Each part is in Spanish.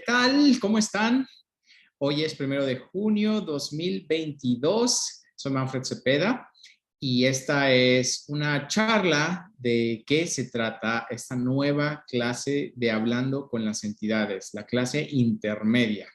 tal? ¿Cómo están? Hoy es 1 de junio 2022. Soy Manfred Cepeda y esta es una charla de qué se trata esta nueva clase de Hablando con las Entidades, la clase intermedia.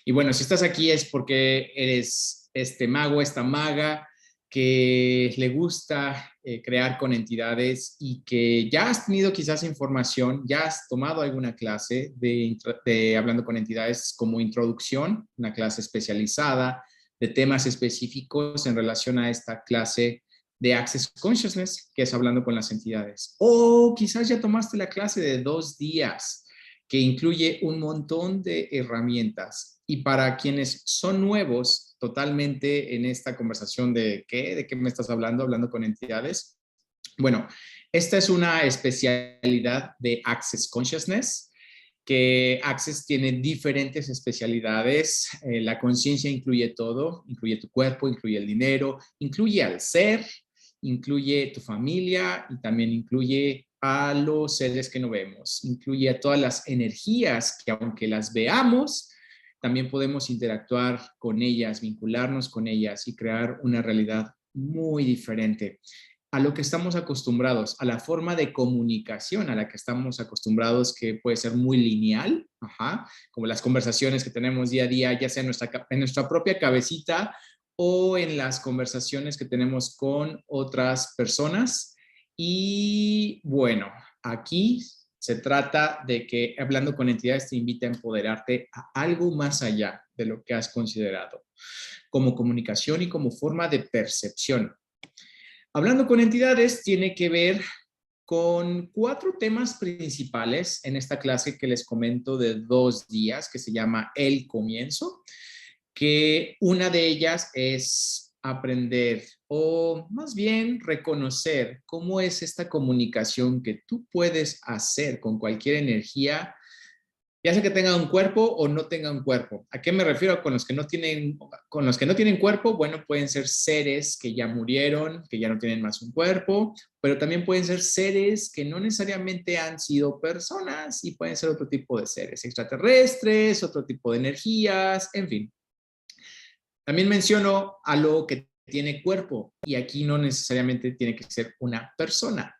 Y bueno, si estás aquí es porque eres este mago, esta maga que le gusta crear con entidades y que ya has tenido quizás información, ya has tomado alguna clase de Hablando con Entidades como introducción, una clase especializada de temas específicos en relación a esta clase de Access Consciousness, que es Hablando con las Entidades. O quizás ya tomaste la clase de 2 días, que incluye un montón de herramientas. Y para quienes son nuevos totalmente en esta conversación de qué me estás hablando, hablando con entidades, bueno, esta es una especialidad de Access Consciousness, que Access tiene diferentes especialidades. La conciencia incluye todo, incluye tu cuerpo, incluye el dinero, incluye al ser, incluye tu familia y también incluye a los seres que no vemos, incluye a todas las energías que aunque las veamos, también podemos interactuar con ellas, vincularnos con ellas y crear una realidad muy diferente a lo que estamos acostumbrados, a la forma de comunicación a la que estamos acostumbrados, que puede ser muy lineal, como las conversaciones que tenemos día a día, ya sea en nuestra propia cabecita o en las conversaciones que tenemos con otras personas. Y bueno, aquí se trata de que Hablando con Entidades te invita a empoderarte a algo más allá de lo que has considerado, como comunicación y como forma de percepción. Hablando con Entidades tiene que ver con 4 temas principales en esta clase que les comento de 2 días, que se llama El Comienzo, que una de ellas es aprender o más bien reconocer cómo es esta comunicación que tú puedes hacer con cualquier energía, ya sea que tenga un cuerpo o no tenga un cuerpo. ¿A qué me refiero con los que no tienen cuerpo? Bueno, pueden ser seres que ya murieron, que ya no tienen más un cuerpo, pero también pueden ser seres que no necesariamente han sido personas y pueden ser otro tipo de seres, extraterrestres, otro tipo de energías, en fin. También menciono algo que tiene cuerpo y aquí no necesariamente tiene que ser una persona.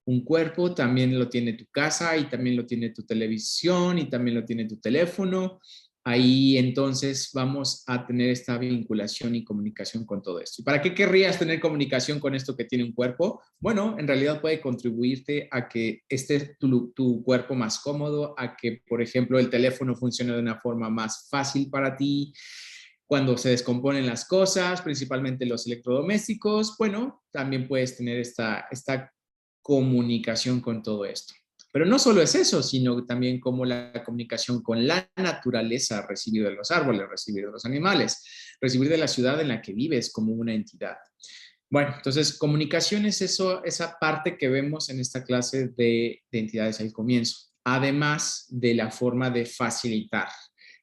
Un cuerpo también lo tiene tu casa y también lo tiene tu televisión y también lo tiene tu teléfono. Ahí entonces vamos a tener esta vinculación y comunicación con todo esto. ¿Y para qué querrías tener comunicación con esto que tiene un cuerpo? Bueno, en realidad puede contribuirte a que esté tu cuerpo más cómodo, a que, por ejemplo, el teléfono funcione de una forma más fácil para ti. Cuando se descomponen las cosas, principalmente los electrodomésticos, bueno, también puedes tener esta comunicación con todo esto. Pero no solo es eso, sino también como la comunicación con la naturaleza, recibir de los árboles, recibir de los animales, recibir de la ciudad en la que vives como una entidad. Bueno, entonces comunicación es eso, esa parte que vemos en esta clase de entidades al comienzo, además de la forma de facilitar.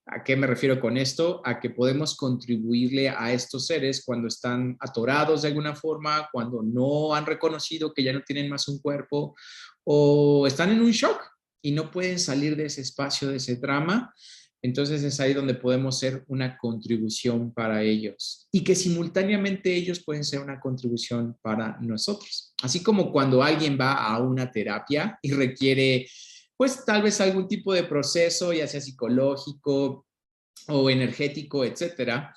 ¿A qué me refiero con esto? A que podemos contribuirle a estos seres cuando están atorados de alguna forma, cuando no han reconocido que ya no tienen más un cuerpo o están en un shock y no pueden salir de ese espacio, de ese drama. Entonces es ahí donde podemos ser una contribución para ellos y que simultáneamente ellos pueden ser una contribución para nosotros. Así como cuando alguien va a una terapia y requiere pues tal vez algún tipo de proceso, ya sea psicológico o energético, etcétera.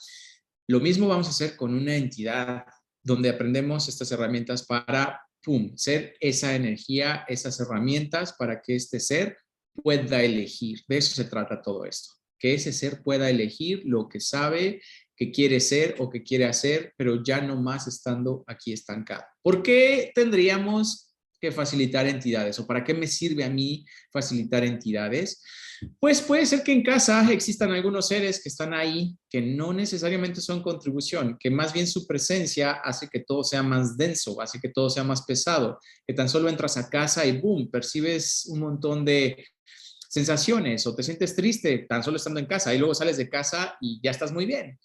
Lo mismo vamos a hacer con una entidad donde aprendemos estas herramientas para, pum, ser esa energía, esas herramientas para que este ser pueda elegir. De eso se trata todo esto. Que ese ser pueda elegir lo que sabe, que quiere ser o que quiere hacer, pero ya no más estando aquí estancado. ¿Por qué tendríamos que facilitar entidades? ¿O para qué me sirve a mí facilitar entidades? Pues puede ser que en casa existan algunos seres que están ahí, que no necesariamente son contribución, que más bien su presencia hace que todo sea más denso, hace que todo sea más pesado, que tan solo entras a casa y boom, percibes un montón de sensaciones o te sientes triste tan solo estando en casa y luego sales de casa y ya estás muy bien.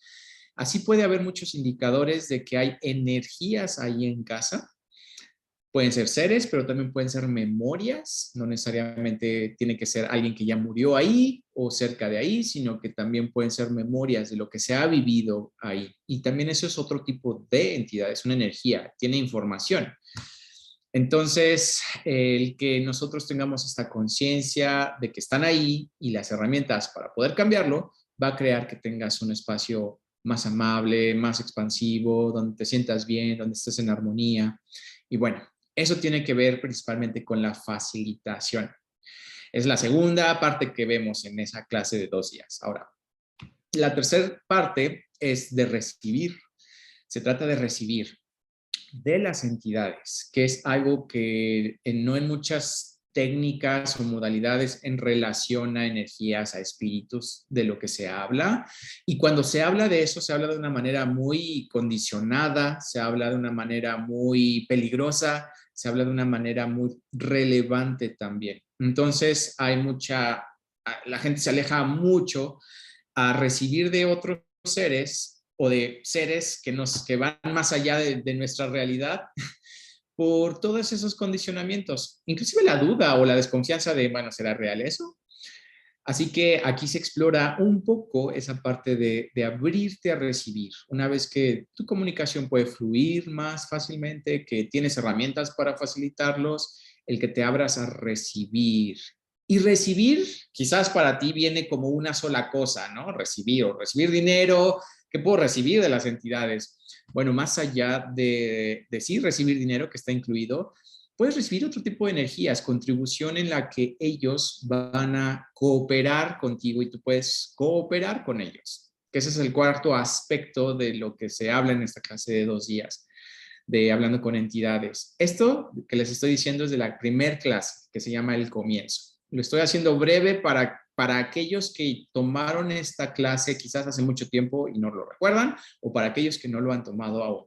Así puede haber muchos indicadores de que hay energías ahí en casa Pueden ser seres, pero también pueden ser memorias. No necesariamente tiene que ser alguien que ya murió ahí o cerca de ahí, sino que también pueden ser memorias de lo que se ha vivido ahí. Y también eso es otro tipo de entidad, es una energía, tiene información. Entonces, el que nosotros tengamos esta conciencia de que están ahí y las herramientas para poder cambiarlo, va a crear que tengas un espacio más amable, más expansivo, donde te sientas bien, donde estés en armonía. Y bueno, eso tiene que ver principalmente con la facilitación. Es la segunda parte que vemos en esa clase de 2 días. Ahora, la tercera parte es de recibir. Se trata de recibir de las entidades, que es algo que no en muchas técnicas o modalidades en relación a energías, a espíritus, de lo que se habla. Y cuando se habla de eso, se habla de una manera muy condicionada, se habla de una manera muy peligrosa, se habla de una manera muy relevante también. Entonces, la gente se aleja mucho a recibir de otros seres o de seres que van más allá de nuestra realidad por todos esos condicionamientos, inclusive la duda o la desconfianza de, bueno, ¿será real eso? Así que aquí se explora un poco esa parte de abrirte a recibir. Una vez que tu comunicación puede fluir más fácilmente, que tienes herramientas para facilitarlos, el que te abras a recibir. Y recibir quizás para ti viene como una sola cosa, ¿no? Recibir o recibir dinero. ¿Qué puedo recibir de las entidades? Bueno, más allá de sí recibir dinero, que está incluido, puedes recibir otro tipo de energías, contribución en la que ellos van a cooperar contigo y tú puedes cooperar con ellos. Que ese es el cuarto aspecto de lo que se habla en esta clase de 2 días, de hablando con entidades. Esto que les estoy diciendo es de la primer clase, que se llama el comienzo. Lo estoy haciendo breve para aquellos que tomaron esta clase quizás hace mucho tiempo y no lo recuerdan, o para aquellos que no lo han tomado aún.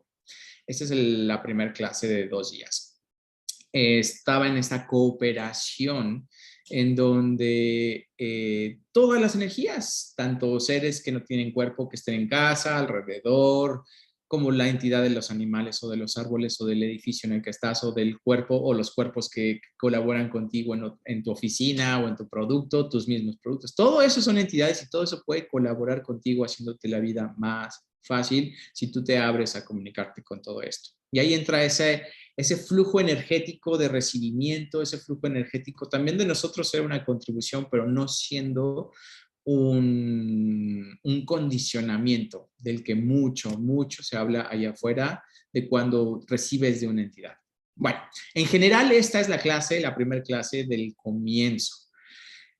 Esta es la primera clase de 2 días. Estaba en esta cooperación en donde todas las energías, tanto seres que no tienen cuerpo que estén en casa, alrededor, como la entidad de los animales o de los árboles o del edificio en el que estás o del cuerpo o los cuerpos que colaboran contigo en tu oficina o en tu producto, tus mismos productos. Todo eso son entidades y todo eso puede colaborar contigo haciéndote la vida más fácil si tú te abres a comunicarte con todo esto. Y ahí entra ese flujo energético de recibimiento, ese flujo energético también de nosotros ser una contribución, pero no siendo un condicionamiento del que mucho se habla allá afuera de cuando recibes de una entidad. Bueno, en general esta es la primera clase del comienzo.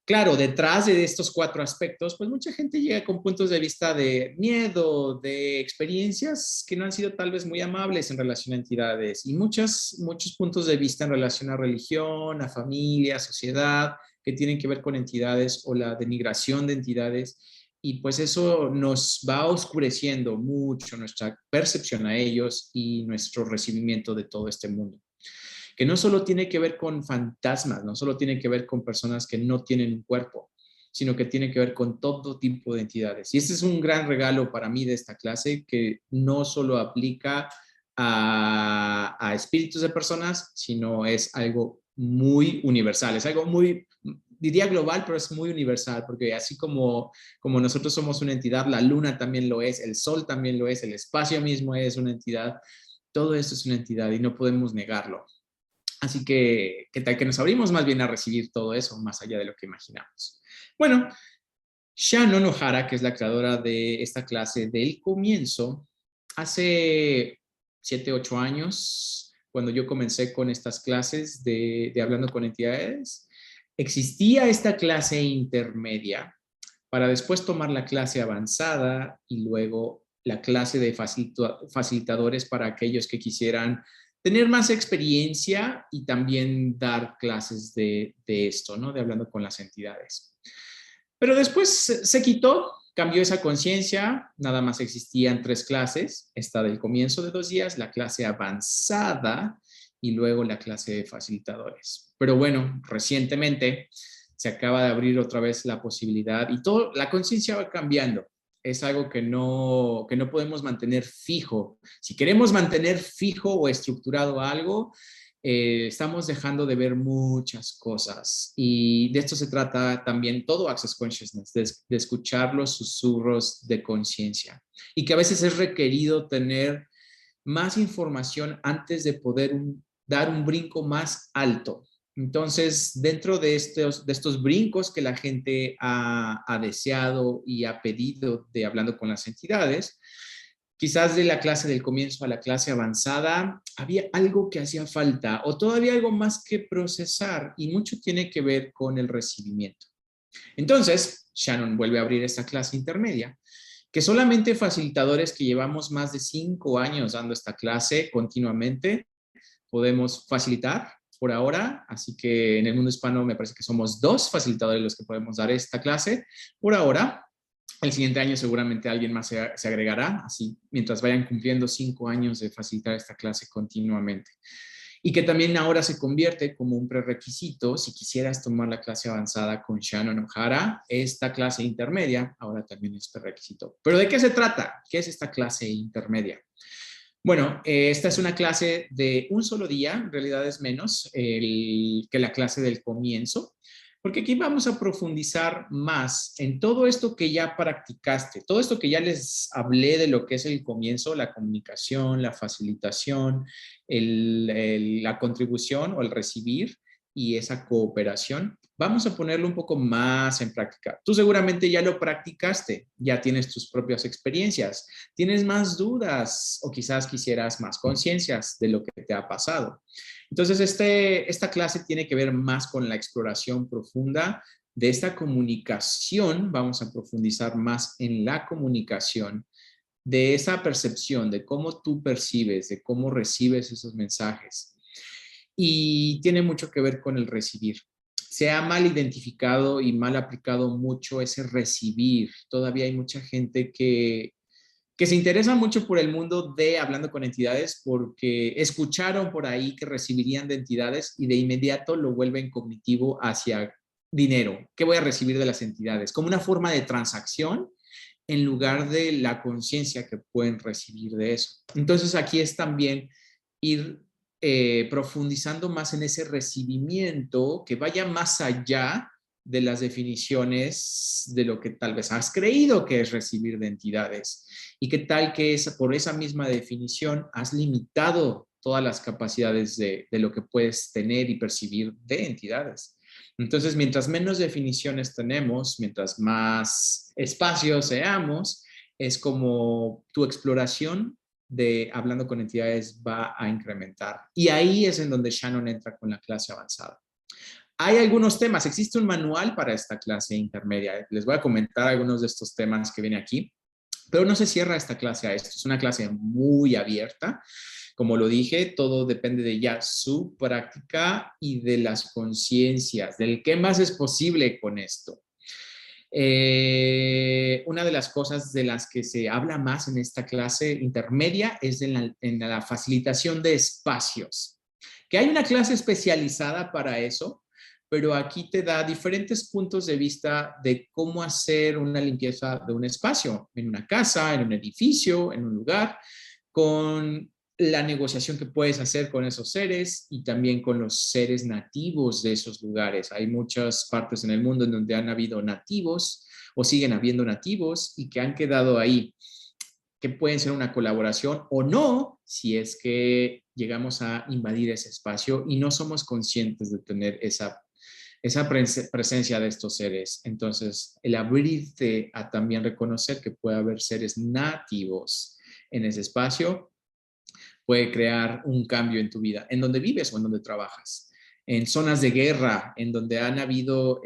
Claro, detrás de estos 4 aspectos, pues mucha gente llega con puntos de vista de miedo, de experiencias que no han sido tal vez muy amables en relación a entidades y muchos puntos de vista en relación a religión, a familia, a sociedad, que tienen que ver con entidades o la denigración de entidades. Y pues eso nos va oscureciendo mucho nuestra percepción a ellos y nuestro recibimiento de todo este mundo, que no solo tiene que ver con fantasmas, no solo tiene que ver con personas que no tienen un cuerpo, sino que tiene que ver con todo tipo de entidades. Y este es un gran regalo para mí de esta clase, que no solo aplica a espíritus de personas, sino es algo muy universal, es algo muy, diría global, pero es muy universal, porque así como nosotros somos una entidad, la luna también lo es, el sol también lo es, el espacio mismo es una entidad, todo esto es una entidad y no podemos negarlo. Así que, ¿qué tal que nos abrimos más bien a recibir todo eso, más allá de lo que imaginamos? Bueno, Shannon O'Hara, que es la creadora de esta clase del comienzo, hace 7, 8 años, cuando yo comencé con estas clases de hablando con entidades, existía esta clase intermedia para después tomar la clase avanzada y luego la clase de facilitadores para aquellos que quisieran tener más experiencia y también dar clases de esto, ¿no? De hablando con las entidades. Pero después se quitó, cambió esa conciencia, nada más existían 3 clases, esta del comienzo de 2 días, la clase avanzada y luego la clase de facilitadores. Pero bueno, recientemente se acaba de abrir otra vez la posibilidad y todo, la conciencia va cambiando. Es algo que no podemos mantener fijo. Si queremos mantener fijo o estructurado algo, estamos dejando de ver muchas cosas y de esto se trata también todo Access Consciousness, de escuchar los susurros de conciencia y que a veces es requerido tener más información antes de poder dar un brinco más alto. Entonces, dentro de estos brincos que la gente ha deseado y ha pedido de hablando con las entidades, quizás de la clase del comienzo a la clase avanzada, había algo que hacía falta o todavía algo más que procesar y mucho tiene que ver con el recibimiento. Entonces, Shannon vuelve a abrir esta clase intermedia, que solamente facilitadores que llevamos más de 5 años dando esta clase continuamente podemos facilitar por ahora, así que en el mundo hispano me parece que somos 2 facilitadores los que podemos dar esta clase por ahora. El siguiente año seguramente alguien más se agregará, así mientras vayan cumpliendo 5 años de facilitar esta clase continuamente. Y que también ahora se convierte como un prerequisito, si quisieras tomar la clase avanzada con Shannon O'Hara, esta clase intermedia ahora también es prerequisito. ¿Pero de qué se trata? ¿Qué es esta clase intermedia? Bueno, esta es una clase de un solo día, en realidad es menos que la clase del comienzo, porque aquí vamos a profundizar más en todo esto que ya practicaste, todo esto que ya les hablé de lo que es el comienzo, la comunicación, la facilitación, la contribución o el recibir y esa cooperación. Vamos a ponerlo un poco más en práctica. Tú seguramente ya lo practicaste, ya tienes tus propias experiencias, tienes más dudas o quizás quisieras más conciencias de lo que te ha pasado. Entonces, esta clase tiene que ver más con la exploración profunda de esta comunicación. Vamos a profundizar más en la comunicación, de esa percepción, de cómo tú percibes, de cómo recibes esos mensajes. Y tiene mucho que ver con el recibir. Se ha mal identificado y mal aplicado mucho ese recibir. Todavía hay mucha gente que se interesa mucho por el mundo de hablando con entidades porque escucharon por ahí que recibirían de entidades y de inmediato lo vuelven cognitivo hacia dinero. ¿Qué voy a recibir de las entidades? Como una forma de transacción en lugar de la conciencia que pueden recibir de eso. Entonces aquí es también ir profundizando más en ese recibimiento que vaya más allá de las definiciones de lo que tal vez has creído que es recibir de entidades y que tal que es por esa misma definición has limitado todas las capacidades de lo que puedes tener y percibir de entidades. Entonces, mientras menos definiciones tenemos, mientras más espacios seamos, es como tu exploración de hablando con entidades va a incrementar. Y ahí es en donde Shannon entra con la clase avanzada. Hay algunos temas, existe un manual para esta clase intermedia. Les voy a comentar algunos de estos temas que viene aquí, pero no se cierra esta clase a esto. Es una clase muy abierta. Como lo dije, todo depende de ya su práctica y de las conciencias, del qué más es posible con esto. Una de las cosas de las que se habla más en esta clase intermedia es en la facilitación de espacios, que hay una clase especializada para eso, pero aquí te da diferentes puntos de vista de cómo hacer una limpieza de un espacio, en una casa, en un edificio, en un lugar, con la negociación que puedes hacer con esos seres y también con los seres nativos de esos lugares. Hay muchas partes en el mundo en donde han habido nativos o siguen habiendo nativos y que han quedado ahí, que pueden ser una colaboración o no, si es que llegamos a invadir ese espacio y no somos conscientes de tener esa presencia de estos seres. Entonces, el abrirte a también reconocer que puede haber seres nativos en ese espacio puede crear un cambio en tu vida, en donde vives o en donde trabajas. En zonas de guerra, en donde han habido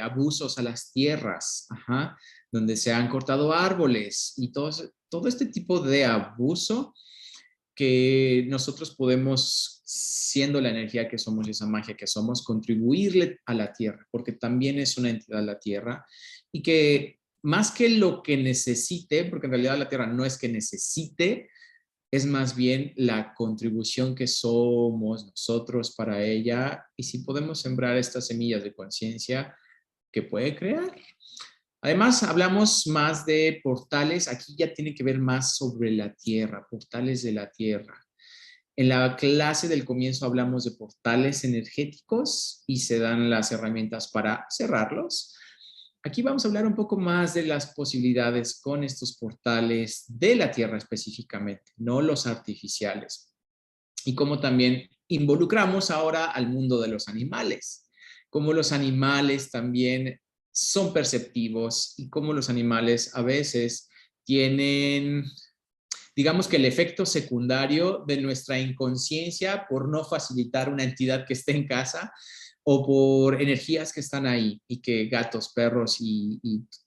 abusos a las tierras, ajá, donde se han cortado árboles y todo este tipo de abuso que nosotros podemos, siendo la energía que somos y esa magia que somos, contribuirle a la tierra, porque también es una entidad la tierra y que más que lo que necesite, porque en realidad la tierra no es que necesite, es más bien la contribución que somos nosotros para ella y si podemos sembrar estas semillas de conciencia que puede crear. Además, hablamos más de portales, aquí ya tiene que ver más sobre la tierra, portales de la tierra. En la clase del comienzo hablamos de portales energéticos y se dan las herramientas para cerrarlos. Aquí vamos a hablar un poco más de las posibilidades con estos portales de la Tierra específicamente, no los artificiales. Y cómo también involucramos ahora al mundo de los animales, cómo los animales también son perceptivos y cómo los animales a veces tienen, digamos que el efecto secundario de nuestra inconsciencia por no facilitar una entidad que esté en casa o por energías que están ahí y que gatos, perros y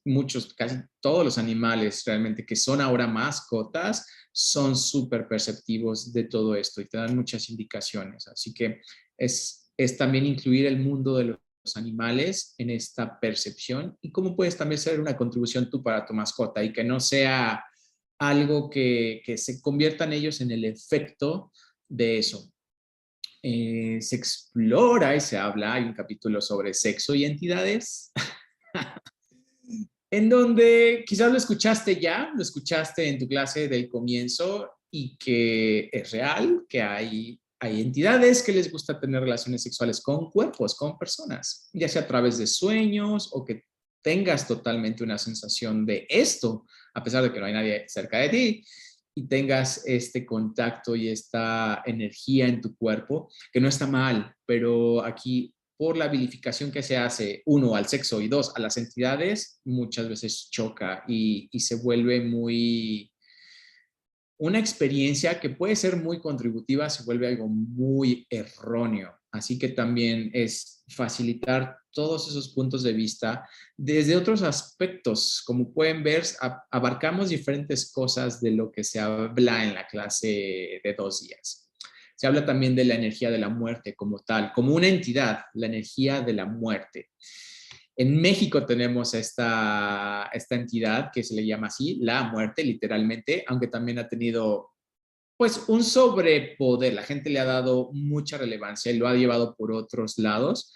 muchos, casi todos los animales realmente que son ahora mascotas son súper perceptivos de todo esto y te dan muchas indicaciones. Así que es también incluir el mundo de los animales en esta percepción y cómo puedes también ser una contribución tú para tu mascota y que no sea algo que se conviertan ellos en el efecto de eso. Se explora y se habla, hay un capítulo sobre sexo y entidades, en donde quizás lo escuchaste ya, lo escuchaste en tu clase del comienzo y que es real, que hay entidades que les gusta tener relaciones sexuales con cuerpos, con personas, ya sea a través de sueños o que tengas totalmente una sensación de esto, a pesar de que no hay nadie cerca de ti, y tengas este contacto y esta energía en tu cuerpo, que no está mal, pero aquí por la vilificación que se hace, uno, al sexo y dos, a las entidades, muchas veces choca y se vuelve muy, una experiencia que puede ser muy contributiva, se vuelve algo muy erróneo. Así que también es facilitar todos esos puntos de vista desde otros aspectos. Como pueden ver, abarcamos diferentes cosas de lo que se habla en la clase de 2 días. Se habla también de la energía de la muerte como tal, como una entidad, la energía de la muerte. En México tenemos esta entidad que se le llama así, la muerte, literalmente, aunque también ha tenido pues un sobrepoder. La gente le ha dado mucha relevancia y lo ha llevado por otros lados.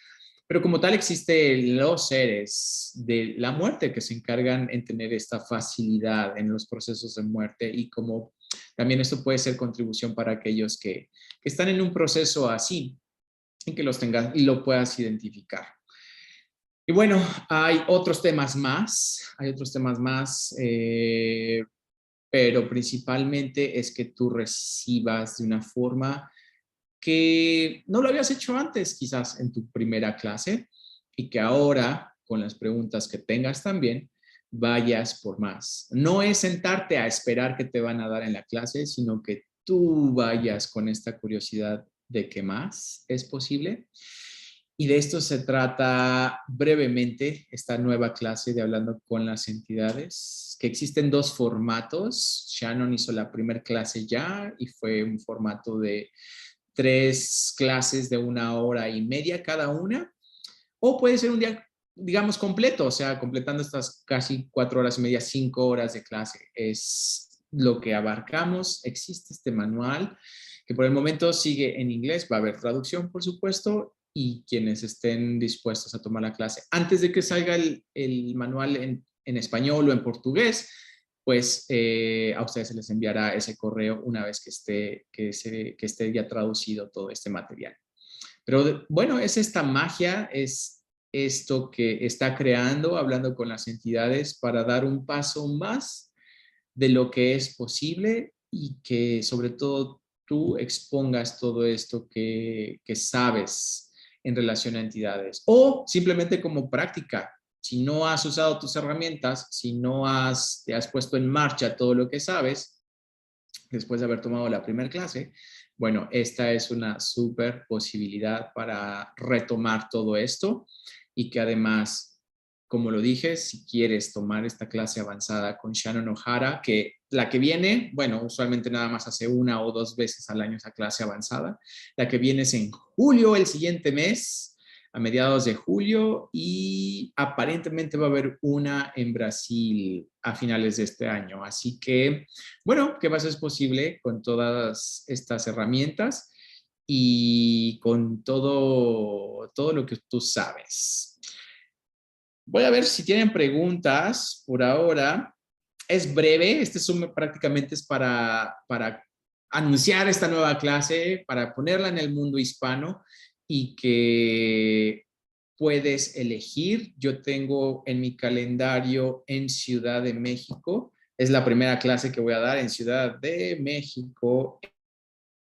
Pero como tal existen los seres de la muerte que se encargan en tener esta facilidad en los procesos de muerte y como también esto puede ser contribución para aquellos que están en un proceso así y que los tengas y lo puedas identificar. Y bueno, hay otros temas más, pero principalmente es que tú recibas de una forma que no lo habías hecho antes, quizás en tu primera clase, y que ahora, con las preguntas que tengas también, vayas por más. No es sentarte a esperar que te van a dar en la clase, sino que tú vayas con esta curiosidad de qué más es posible. Y de esto se trata brevemente esta nueva clase de Hablando con las Entidades, que existen dos formatos. Shannon hizo la primera clase ya y fue un formato de 3 clases de 1 hora y media cada una, o puede ser un día, digamos, completo, o sea, completando estas casi 4 horas y media, 5 horas de clase. Es lo que abarcamos. Existe este manual que por el momento sigue en inglés, va a haber traducción, por supuesto, y quienes estén dispuestos a tomar la clase. Antes de que salga el manual en español o en portugués, pues a ustedes se les enviará ese correo una vez que esté ya traducido todo este material. Pero bueno, es esta magia, es esto que está creando, hablando con las entidades para dar un paso más de lo que es posible y que sobre todo tú expongas todo esto que sabes en relación a entidades o simplemente como práctica. Si no has usado tus herramientas, si no te has puesto en marcha todo lo que sabes, después de haber tomado la primera clase, bueno, esta es una súper posibilidad para retomar todo esto y que además, como lo dije, si quieres tomar esta clase avanzada con Shannon O'Hara, que la que viene, bueno, usualmente nada más hace 1 o 2 veces al año esa clase avanzada, la que viene es en julio, el siguiente mes, a mediados de julio, y aparentemente va a haber una en Brasil a finales de este año. Así que, bueno, ¿qué más es posible con todas estas herramientas y con todo lo que tú sabes? Voy a ver si tienen preguntas por ahora. Es breve, prácticamente es para anunciar esta nueva clase, para ponerla en el mundo hispano y que puedes elegir. Yo tengo en mi calendario en Ciudad de México. Es la primera clase que voy a dar en Ciudad de México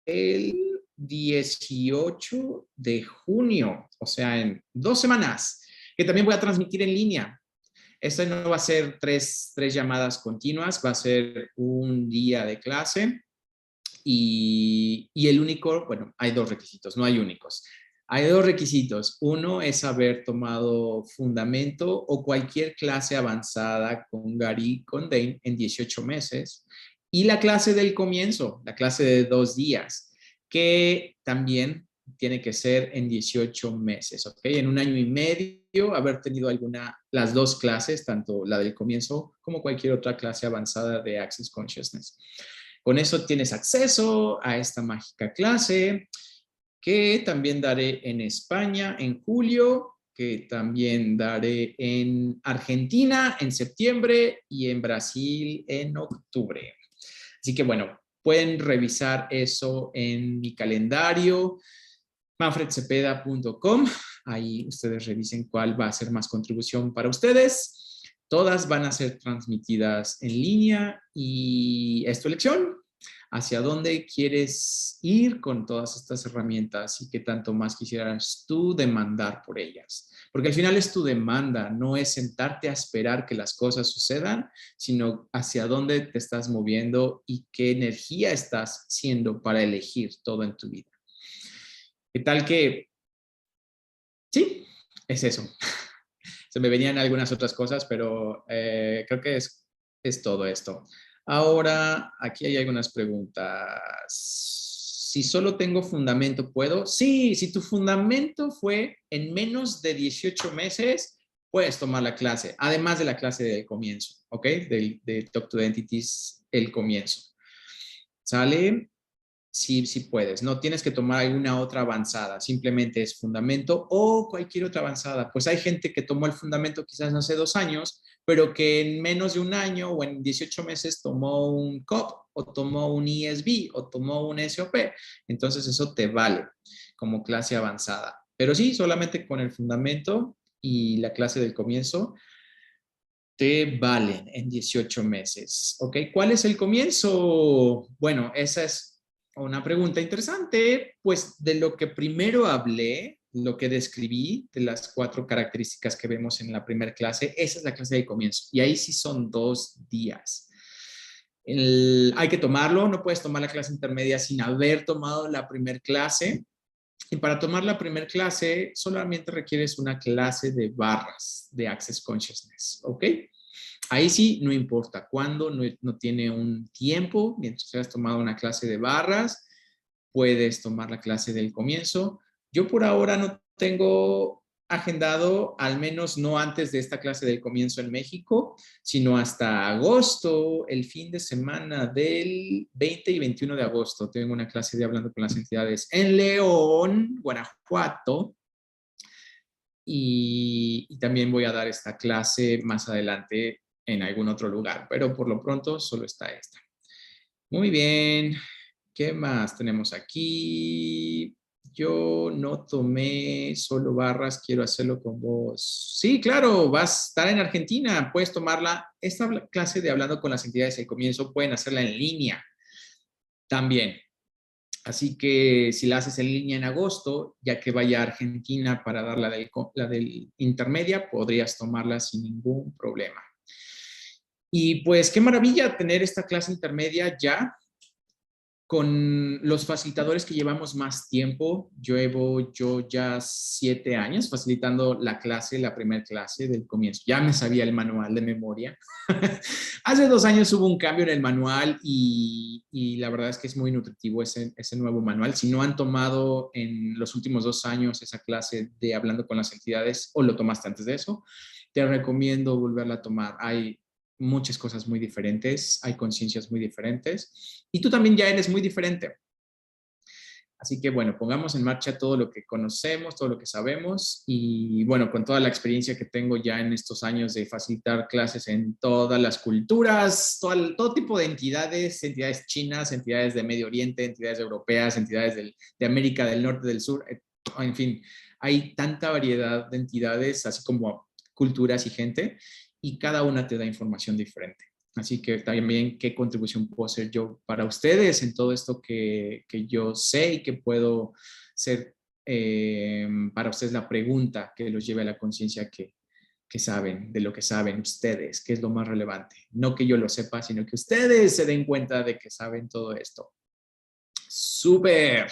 el 18 de junio, o sea, en 2 semanas, que también voy a transmitir en línea. Esta no va a ser tres llamadas continuas, va a ser un día de clase y el único, bueno, hay dos requisitos, no hay únicos. Hay dos requisitos. Uno es haber tomado fundamento o cualquier clase avanzada con Gary Condane en 18 meses. Y la clase del comienzo, la clase de 2 días, que también tiene que ser en 18 meses, ¿ok? En un año y medio, haber tenido las dos clases, tanto la del comienzo como cualquier otra clase avanzada de Access Consciousness. Con eso tienes acceso a esta mágica clase que también daré en España en julio, que también daré en Argentina en septiembre y en Brasil en octubre. Así que bueno, pueden revisar eso en mi calendario, manfredcepeda.com. Ahí ustedes revisen cuál va a ser más contribución para ustedes. Todas van a ser transmitidas en línea y es tu elección. ¿Hacia dónde quieres ir con todas estas herramientas y qué tanto más quisieras tú demandar por ellas? Porque al final es tu demanda, no es sentarte a esperar que las cosas sucedan, sino hacia dónde te estás moviendo y qué energía estás siendo para elegir todo en tu vida. ¿Qué tal que? Sí, es eso. Se me venían algunas otras cosas, pero creo que es todo esto. Ahora, aquí hay algunas preguntas. Si solo tengo fundamento, ¿puedo? Sí, si tu fundamento fue en menos de 18 meses, puedes tomar la clase, además de la clase del comienzo, ¿ok? De Talk to the Entities, el comienzo. ¿Sale? Sí, sí puedes. No tienes que tomar alguna otra avanzada, simplemente es fundamento o cualquier otra avanzada. Pues hay gente que tomó el fundamento quizás hace 2 años, pero que en menos de un año o en 18 meses tomó un COP o tomó un ESB o tomó un SOP. Entonces eso te vale como clase avanzada. Pero sí, solamente con el fundamento y la clase del comienzo te valen en 18 meses. ¿Ok? ¿Cuál es el comienzo? Bueno, esa es una pregunta interesante, pues de lo que primero hablé, lo que describí, de las 4 características que vemos en la primera clase, esa es la clase de comienzo. Y ahí sí son 2 días. Hay que tomarlo, no puedes tomar la clase intermedia sin haber tomado la primera clase. Y para tomar la primera clase, solamente requieres una clase de barras de Access Consciousness, ¿ok? Ahí sí, no importa cuándo, no tiene un tiempo, mientras hayas tomado una clase de barras, puedes tomar la clase del comienzo. Yo por ahora no tengo agendado, al menos no antes de esta clase del comienzo en México, sino hasta agosto, el fin de semana del 20 y 21 de agosto. Tengo una clase de Hablando con las Entidades en León, Guanajuato, y también voy a dar esta clase más adelante en algún otro lugar, pero por lo pronto solo está esta. Muy bien, ¿qué más tenemos aquí? Yo no tomé solo barras, quiero hacerlo con vos. Sí, claro, vas a estar en Argentina, puedes tomarla. Esta clase de Hablando con las Entidades al comienzo pueden hacerla en línea también. Así que si la haces en línea en agosto, ya que vaya a Argentina para dar la del intermedia, podrías tomarla sin ningún problema. Y pues qué maravilla tener esta clase intermedia ya con los facilitadores que llevamos más tiempo. Yo ya 7 años facilitando la primera clase del comienzo. Ya me sabía el manual de memoria. Hace 2 años hubo un cambio en el manual y la verdad es que es muy nutritivo ese nuevo manual. Si no han tomado en los últimos 2 años esa clase de Hablando con las Entidades o lo tomaste antes de eso, te recomiendo volverla a tomar. Hay muchas cosas muy diferentes, hay conciencias muy diferentes y tú también ya eres muy diferente. Así que bueno, pongamos en marcha todo lo que conocemos, todo lo que sabemos y bueno, con toda la experiencia que tengo ya en estos años de facilitar clases en todas las culturas, todo tipo de entidades, entidades chinas, entidades de Medio Oriente, entidades europeas, entidades de América del Norte, del Sur, en fin, hay tanta variedad de entidades, así como culturas y gente, y cada una te da información diferente. Así que también qué contribución puedo hacer yo para ustedes en todo esto que yo sé y que puedo ser para ustedes la pregunta que los lleve a la conciencia que saben, de lo que saben ustedes, que es lo más relevante. No que yo lo sepa, sino que ustedes se den cuenta de que saben todo esto. ¡Súper!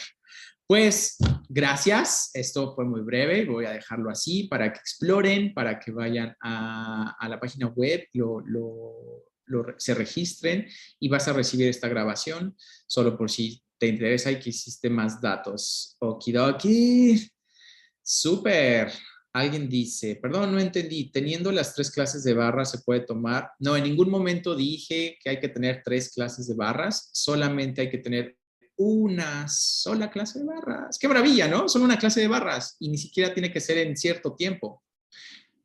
Pues gracias, esto fue muy breve, voy a dejarlo así para que exploren, para que vayan a la página web, se registren y vas a recibir esta grabación solo por si te interesa y quisiste más datos. Okidoki, súper. Alguien dice, perdón, no entendí, teniendo las 3 clases de barras se puede tomar. No, en ningún momento dije que hay que tener 3 clases de barras, solamente hay que tener una sola clase de barras. Qué maravilla, ¿no? Solo una clase de barras y ni siquiera tiene que ser en cierto tiempo.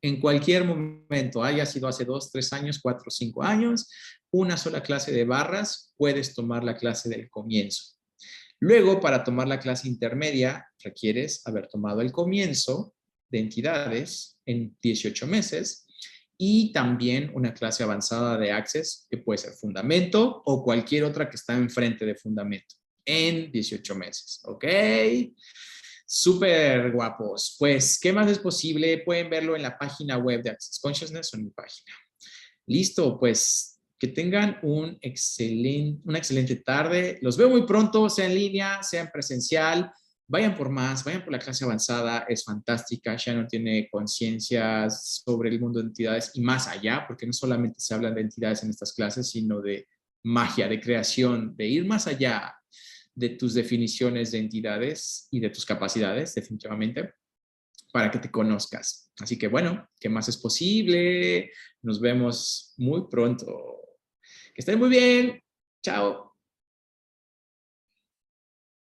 En cualquier momento, haya sido hace 2, 3 años, 4, 5 años, una sola clase de barras, puedes tomar la clase del comienzo. Luego, para tomar la clase intermedia, requieres haber tomado el comienzo de entidades en 18 meses y también una clase avanzada de Access, que puede ser fundamento o cualquier otra que está enfrente de fundamento en 18 meses, ¿ok? Súper guapos. Pues, ¿qué más es posible? Pueden verlo en la página web de Access Consciousness o en mi página. Listo, pues que tengan una excelente tarde. Los veo muy pronto, sea en línea, sea en presencial. Vayan por más, vayan por la clase avanzada, es fantástica. Shannon tiene conciencia sobre el mundo de entidades y más allá, porque no solamente se habla de entidades en estas clases, sino de magia, de creación, de ir más allá de tus definiciones de entidades y de tus capacidades, definitivamente, para que te conozcas. Así que bueno, ¿qué más es posible? Nos vemos muy pronto. Que estén muy bien. Chao.